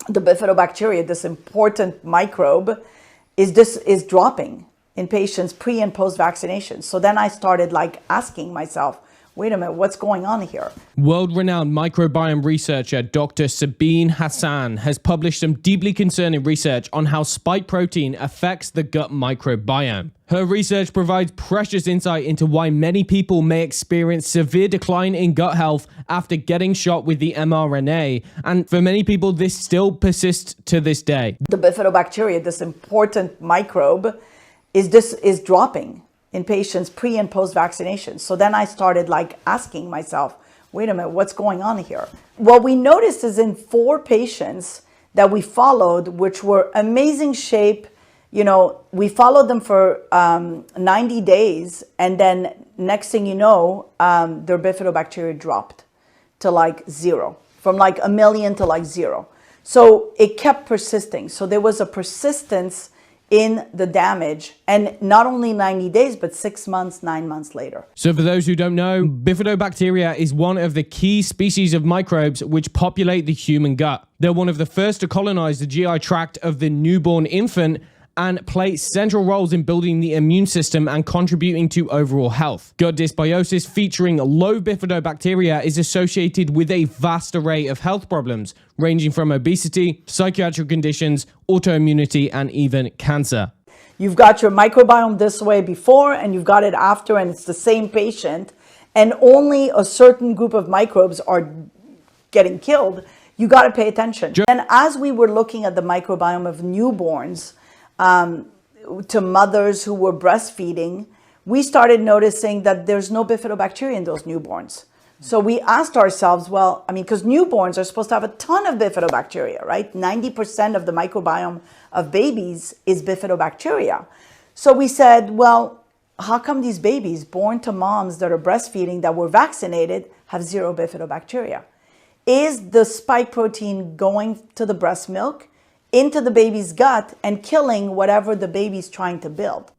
the bifidobacteria, this important microbe, is dropping in patients pre and post vaccination. So then I started like asking myself, wait a minute, what's going on here? World-renowned microbiome researcher Dr. Sabine Hazan has published some deeply concerning research on how spike protein affects the gut microbiome. Her research provides precious insight into why many people may experience severe decline in gut health after getting shot with the mRNA, and for many people this still persists to this day. The bifidobacteria, this important microbe, is dropping in patients pre and post vaccination. So then I started like asking myself, wait a minute, what's going on here? What we noticed is in 4 patients that we followed, which were amazing shape, you know, we followed them for 90 days, and then next thing you know, their bifidobacteria dropped to like 0, from like 1 million to like 0. So it kept persisting. So there was a persistence in the damage, and not only 90 days, but 6 months, 9 months later. So for those who don't know, bifidobacteria is one of the key species of microbes which populate the human gut. They're one of the first to colonize the GI tract of the newborn infant and play central roles in building the immune system and contributing to overall health. Gut dysbiosis featuring low bifidobacteria is associated with a vast array of health problems, ranging from obesity, psychiatric conditions, autoimmunity, and even cancer. You've got your microbiome this way before, and you've got it after, and it's the same patient, and only a certain group of microbes are getting killed. You got to pay attention. And as we were looking at the microbiome of newborns, to mothers who were breastfeeding, we started noticing that there's no bifidobacteria in those newborns. So we asked ourselves, well, I mean, because newborns are supposed to have a ton of bifidobacteria, right? 90% of the microbiome of babies is bifidobacteria. So we said, well, how come these babies born to moms that are breastfeeding that were vaccinated have 0 bifidobacteria? Is the spike protein going to the breast milk, into the baby's gut, and killing whatever the baby's trying to build?